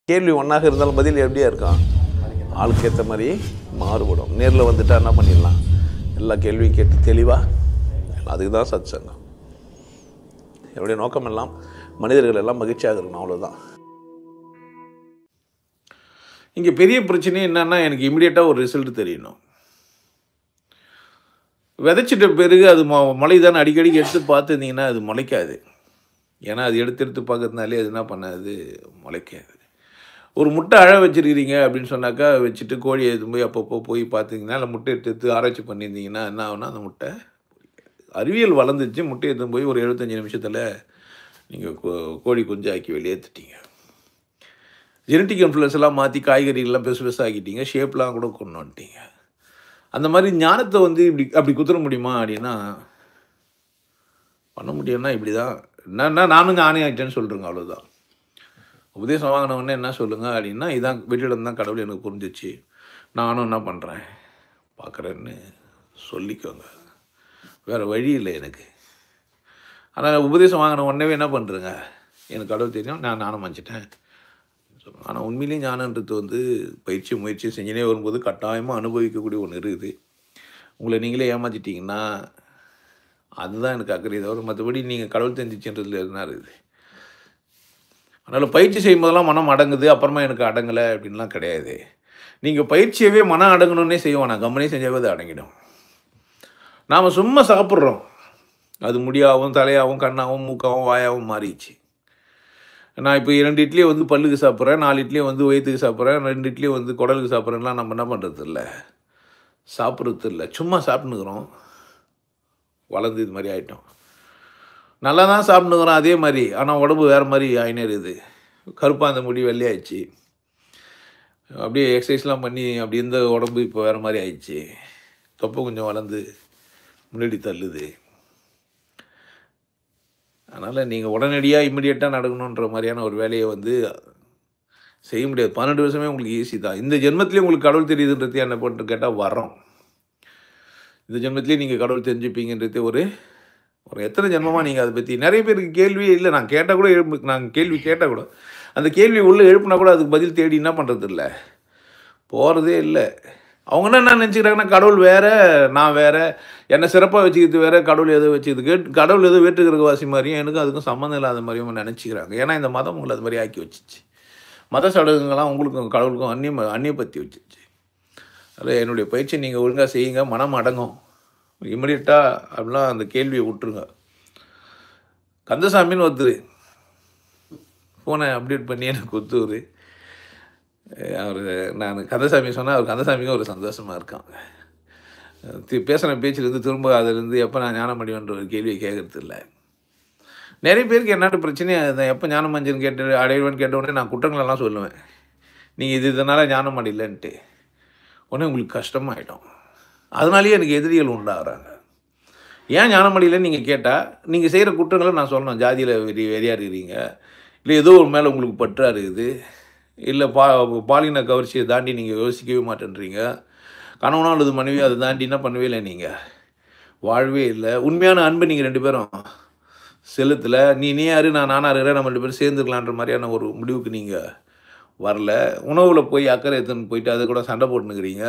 கேள்வி ஒன்றாக இருந்தாலும் பதில் எப்படியா இருக்கும்? ஆளுக்கு ஏற்ற மாதிரி மாறுபடும். நேரில் வந்துட்டா என்ன பண்ணிடலாம்? எல்லா கேள்வியும் கேட்டு தெளிவாக, அதுக்கு தான் சத் சங்கம். என்னுடைய நோக்கம் எல்லாம் மனிதர்கள் எல்லாம் மகிழ்ச்சியாக இருக்கணும், அவ்வளோதான். இங்கே பெரிய பிரச்சனை என்னன்னா, எனக்கு இமீடியட்டாக ஒரு ரிசல்ட் தெரியணும். விதைச்சிட்ட பிறகு அது முளைதானே அடிக்கடி எடுத்து பார்த்துருந்தீங்கன்னா அது முளைக்காது. ஏன்னா அது எடுத்து பார்க்கறதுனாலே அது என்ன பண்ணாது, முளைக்காது. ஒரு முட்டை அழ வச்சுருக்கிறீங்க அப்படின்னு சொன்னாக்கா, வச்சுட்டு கோழியை எதுவும் போய் அப்பப்போ போய் பார்த்தீங்கன்னா, இல்லை முட்டை எடுத்து ஆராய்ச்சி பண்ணியிருந்தீங்கன்னா என்ன ஆகுனா, அந்த முட்டை அறிவியல் வளர்ந்துச்சு. முட்டை எடுத்து போய் ஒரு 75 நிமிஷத்தில் நீங்கள் கோழி குஞ்சு ஆக்கி வெளியேற்றிட்டீங்க. ஜெனட்டிக் இன்ஃப்ளூயன்ஸ் எல்லாம் மாற்றி காய்கறிகள்லாம் பெருசு ஆக்கிட்டீங்க, ஷேப்லாம் கூட கொண்டு வந்துட்டீங்க. அந்த மாதிரி ஞானத்தை அப்படி குத்துற முடியுமா அப்படின்னா, பண்ண முடியும்னா இப்படி தான். என்னன்னா நானும் ஞானி ஆகிட்டேன்னு சொல்கிறேங்க, அவ்வளோதான். உபதேசம் வாங்கினவொடனே என்ன சொல்லுங்கள் அப்படின்னா, இதான் வீட்டில் தான் கடவுள் எனக்கு புரிஞ்சிச்சு, நானும் என்ன பண்ணுறேன் பார்க்குறேன்னு சொல்லிக்கோங்க. வேறு வழி இல்லை எனக்கு. ஆனால் உபதேசம் வாங்கின உடனே என்ன பண்ணுறேங்க, எனக்கு கடவுள் தெரியும், நானும் மன்னிச்சிட்டேன். ஆனால் உண்மையிலேயே ஞானன்றது முயற்சி செஞ்சுனே வரும்போது கட்டாயமாக அனுபவிக்கக்கூடிய ஒன்று இருக்குது. உங்களை நீங்களே ஏமாற்றிட்டிங்கன்னா அதுதான் எனக்கு அக்கறை தவிர மற்றபடி நீங்கள் கடவுள் தெரிஞ்சிச்சுன்றதுல என்ன இருக்குது. அதனால் பயிற்சி செய்யும்போதெல்லாம் மனம் அடங்குது, அப்புறமா எனக்கு அடங்கலை அப்படின்லாம் கிடையாது. நீங்கள் பயிற்சியவே மனம் அடங்கணுன்னே செய்வோம், நான் கம்மனே செஞ்சாவே அது அடங்கிடும். நாம் சும்மா சாப்பிட்றோம், அது முடியாகவும் தலையாகவும் கண்ணாகவும் மூக்காகவும் வாயாகவும் மாறிடுச்சு. நான் இப்போ 2 இட்லியை பல்லுக்கு சாப்பிட்றேன், 4 இட்லியை வயிற்றுக்கு சாப்பிட்றேன், 2 இட்லியை குடலுக்கு சாப்பிட்றேன்லாம் நம்ம என்ன பண்ணுறது இல்லை, சாப்பிட்றது இல்லை, சும்மா சாப்பிட்டுக்கிறோம். வளர்ந்து இது மாதிரி ஆகிட்டோம். நல்லா தான் சாப்பிட்டுக்கிறோம் அதே மாதிரி, ஆனால் உடம்பு வேறு மாதிரி ஆகினே இருக்குது. கருப்பாக அந்த முடி வெள்ளையாயிடுச்சு, அப்படியே எக்ஸசைஸ்லாம் பண்ணி அப்படி இருந்த உடம்பு இப்போ வேறு மாதிரி ஆயிடுச்சு. தொப்பை கொஞ்சம் வளர்ந்து முன்னாடி தள்ளுது. அதனால் நீங்கள் உடனடியாக இம்மிடியட்டாக நடக்கணுன்ற மாதிரியான ஒரு வேலையை செய்ய முடியாது. 12 வருஷமே உங்களுக்கு ஈஸி தான். இந்த ஜென்மத்திலே உங்களுக்கு கடவுள் தெரியுதுன்றது என்ன பண்ணிட்டு கேட்டால் வரோம். இந்த ஜென்மத்திலே நீங்கள் கடவுள் தெரிஞ்சுப்பீங்கன்றது ஒரு எத்தனை ஜென்மமாக நீங்கள் அதை பற்றி நிறைய பேருக்கு கேள்வியே இல்லை. நான் கேட்டால் கூட நாங்கள் கேள்வி கேட்டால் கூட அந்த கேள்வி உள்ளே எழுப்புனா கூட அதுக்கு பதில் தேடி என்ன பண்ணுறது இல்லை, போகிறதே இல்லை. அவங்க என்ன நினச்சிக்கிறாங்கன்னா, கடவுள் வேறு நான் வேறு, என்னை சிறப்பாக வச்சுக்கிறது வேறு, கடவுள் எதோ வச்சுக்கிறது கடவுள் எதோ வேற்றுக்கிறவாசி மாதிரியும் எனக்கும் அதுக்கும் சம்மந்தம் இல்லாத மாதிரியும் நினச்சிக்கிறாங்க. ஏன்னா இந்த மதம் உங்களை அது மாதிரி ஆக்கி வச்சிச்சு. மத சடங்குங்கள்லாம் உங்களுக்கும் கடவுளுக்கும் அந்நியப்படுத்தி வச்சிச்சு. அதில் என்னுடைய பயிற்சியை நீங்கள் ஒழுங்காக செய்யுங்க, மனம் அடங்கும். இம்மிடியட்டாக அப்படிலாம் அந்த கேள்வியை விட்டுருங்க. கந்தசாமின்னு ஒருத்தர் ஃபோனை அப்டேட் பண்ணி எனக்கு ஒத்துவர். அவர் நான் கந்தசாமி சொன்னால் அவர் கந்தசாமிக்கும் ஒரு சந்தோஷமாக இருக்காங்க. பேசின பேச்சிலேருந்து திரும்ப அதிலேருந்து எப்போ நான் ஞானம் அடைவேன்ற ஒரு கேள்வியை கேட்கறது இல்லை. நிறைய பேருக்கு என்னட்டு பிரச்சனையாக எப்போ ஞானம் அடைஞ்சுன்னு அடைவேன்னு கேட்டவுடனே நான் குற்றங்களெல்லாம் சொல்லுவேன். நீங்கள் இதனால் ஞானம் அடையலன்ட்டு உடனே உங்களுக்கு கஷ்டமாயிடும். அதனாலேயே எனக்கு எதிரிகள் உண்டாகிறாங்க. ஏன் ஞானம் அடையலன்னு நீங்கள் கேட்டால் நீங்கள் செய்கிற குற்றங்களை நான் சொல்லணும். ஜாதியில் வெறியாக இருக்கிறீங்க, இல்லை ஏதோ ஒரு மேலே உங்களுக்கு பற்றா இருக்குது, இல்லை பாலின கவர்ச்சியை தாண்டி நீங்கள் யோசிக்கவே மாட்டேன்றீங்க, கணவனோ அல்லது மனைவியோ அதை தாண்டி என்ன பண்ணவே இல்லை, நீங்கள் வாழவே இல்லை. உண்மையான அன்பு நீங்கள் 2 பேரும் செலுத்தலை. நீ யார் நானாக இருக்கிறேன், நம்ம 2 பேரும் சேர்ந்துக்கலான்ற மாதிரியான ஒரு முடிவுக்கு நீங்கள் வரல. உணவில் போய் அக்கறை எடுத்துன்னு போயிட்டு அதை கூட சண்டை போட்டுனுக்கிறீங்க.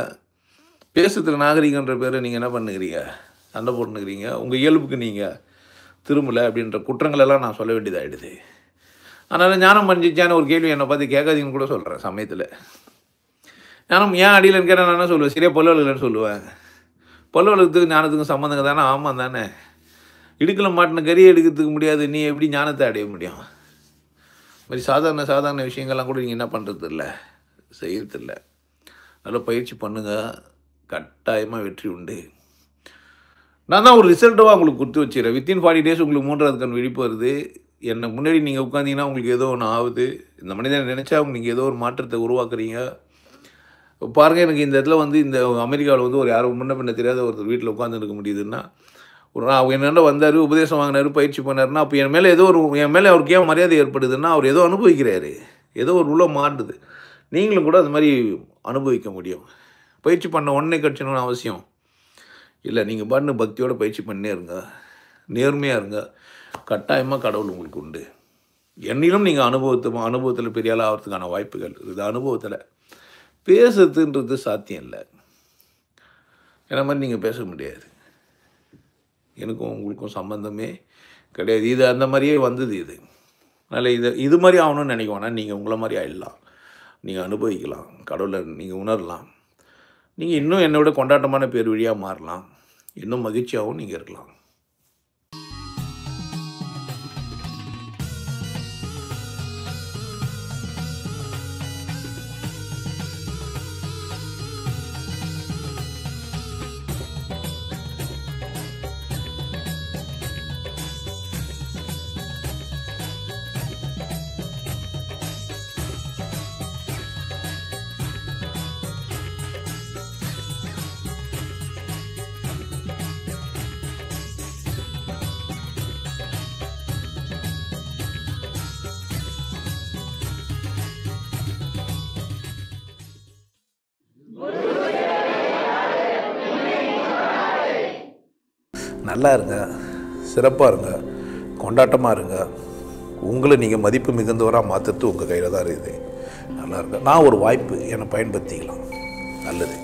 பேசுறதுக்கு நாகரிகன்ற பேரை நீங்கள் என்ன பண்ணுக்கிறீங்க, சண்டை போட்டுனுக்கிறீங்க. உங்கள் இயல்புக்கு நீங்கள் திரும்பலை அப்படின்ற குற்றங்களெல்லாம் நான் சொல்ல வேண்டியதாகிடுது. அதனால் ஞானம் பண்ணிச்சான ஒரு கேள்வி என்னை பார்த்து கேட்காதீங்கன்னு கூட சொல்கிறேன் சமயத்தில். ஞானம் ஏன் அடியிலன்னு கேட்டால் நான் என்ன சொல்லுவேன், சரியாக பல்லு வளர்க்கலன்னு சொல்லுவேன். பல்லு வளர்க்கறதுக்கு ஞானத்துக்கும் சம்மந்தங்க தானே? ஆமாம் தானே. இடுக்கல மாட்டின கறியை எடுக்கிறதுக்கு முடியாது, நீ எப்படி ஞானத்தை அடைய முடியும்? மாதிரி சாதாரண விஷயங்கள்லாம் கூட நீங்கள் என்ன பண்ணுறது இல்லை, செய்யறதில்லை. நல்லா பயிற்சி பண்ணுங்கள், கட்டாயமாக வெற்றி உண்டு. நான் தான் ஒரு ரிசல்ட்டாக உங்களுக்கு கொடுத்து வச்சுக்கிறேன். வித்தின் 40 days உங்களுக்கு 3வது கண் விழிப்பு வருது. என்னை முன்னாடி நீங்கள் உட்காந்தீங்கன்னா உங்களுக்கு ஏதோ ஒன்று ஆகுது. இந்த மனிதனை நினச்சா நீங்கள் ஏதோ ஒரு மாற்றத்தை உருவாக்குறீங்க. பாருங்கள், எனக்கு இந்த இடத்துல இந்த அமெரிக்காவில் ஒரு யாரும் முன்ன தெரியாத ஒருத்தர் வீட்டில் உட்காந்துருக்க முடியுதுன்னா, என்னென்ன வந்தார், உபதேசம் வாங்கினார், பயிற்சி பண்ணாருன்னா, அப்போ என் மேலே அவருக்கு ஏன் மரியாதை ஏற்படுதுன்னா, அவர் ஏதோ அனுபவிக்கிறாரு, ஏதோ ஒரு உள்ள மாறுது. நீங்களும் கூட அது மாதிரி அனுபவிக்க முடியும். பயிற்சி பண்ண உடனே கட்சணும்னு அவசியம் இல்லை. நீங்கள் பாட்டு பக்தியோடு பயிற்சி பண்ணே இருங்க, நேர்மையாக இருங்க, கட்டாயமாக கடவுள் உங்களுக்கு உண்டு. என்னிலும் நீங்கள் அனுபவத்தில் பெரிய ஆள் ஆகிறதுக்கான வாய்ப்புகள் இருக்குது. அனுபவத்தில் பேசுறதுன்றது சாத்தியம் இல்லை. என்ன மாதிரி நீங்கள் பேச முடியாது. எனக்கும் உங்களுக்கும் சம்மந்தமே கிடையாது. இது அந்த மாதிரியே வந்தது. அதனால் இது மாதிரி ஆகணும்னு நினைக்க வேணாம். நீங்கள் உங்களை மாதிரி ஆகிடலாம். நீங்கள் அனுபவிக்கலாம், கடவுளை நீங்கள் உணரலாம். நீங்கள் இன்னும் என்னை விட கொண்டாட்டமான பேர் வழியாக மாறலாம். இன்னும் மகிழ்ச்சியாகவும் நீங்கள் இருக்கலாம். நல்லா இருங்க, சிறப்பாக இருங்க, கொண்டாட்டமாக இருங்க. உங்களை நீங்கள் மதிப்பு மிகுந்தவராக மாற்றுறது உங்கள் கையில் தான் இருக்குது. நல்லா இருங்க. நான் ஒரு வாய்ப்பு என்னை பயன்படுத்திக்கலாம். நல்லது.